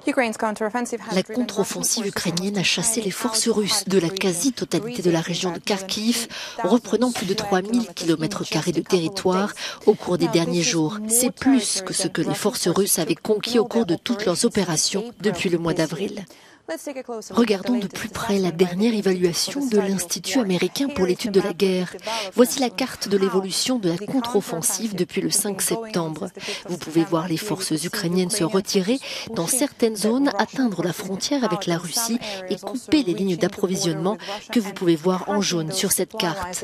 La contre-offensive ukrainienne a chassé les forces russes de la quasi-totalité de la région de Kharkiv, reprenant plus de 3000 km² de territoire au cours des derniers jours. C'est plus que ce que les forces russes avaient conquis au cours de toutes leurs opérations depuis le mois d'avril. Regardons de plus près la dernière évaluation de l'Institut américain pour l'étude de la guerre. Voici la carte de l'évolution de la contre-offensive depuis le 5 septembre. Vous pouvez voir les forces ukrainiennes se retirer dans certaines zones, atteindre la frontière avec la Russie et couper les lignes d'approvisionnement que vous pouvez voir en jaune sur cette carte.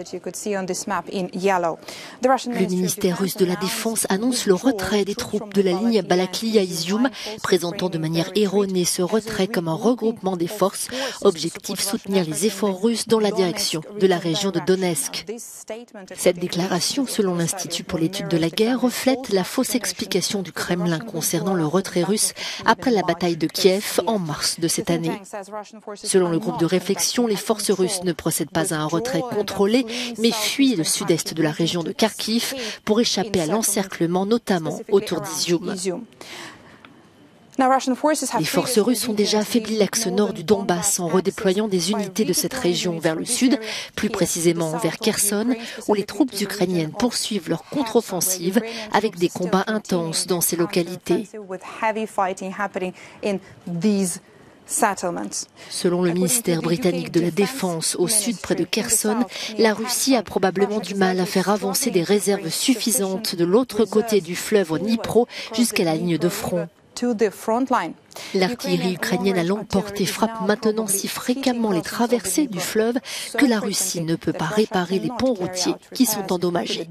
Le ministère russe de la Défense annonce le retrait des troupes de la ligne Balaklia à Izium, présentant de manière erronée ce retrait comme un regroupement des forces, objectif soutenir les efforts russes dans la direction de la région de Donetsk. Cette déclaration, selon l'Institut pour l'étude de la guerre, reflète la fausse explication du Kremlin concernant le retrait russe après la bataille de Kiev en mars de cette année. Selon le groupe de réflexion, les forces russes ne procèdent pas à un retrait contrôlé, mais fuient le sud-est de la région de Kharkiv pour échapper à l'encerclement, notamment autour d'Izium. Les forces russes ont déjà affaibli l'axe nord du Donbass en redéployant des unités de cette région vers le sud, plus précisément vers Kherson, où les troupes ukrainiennes poursuivent leur contre-offensive avec des combats intenses dans ces localités. Selon le ministère britannique de la Défense, au sud près de Kherson, la Russie a probablement du mal à faire avancer des réserves suffisantes de l'autre côté du fleuve Dnipro jusqu'à la ligne de front. L'artillerie ukrainienne à longue portée frappe maintenant si fréquemment les traversées du fleuve que la Russie ne peut pas réparer les ponts routiers qui sont endommagés.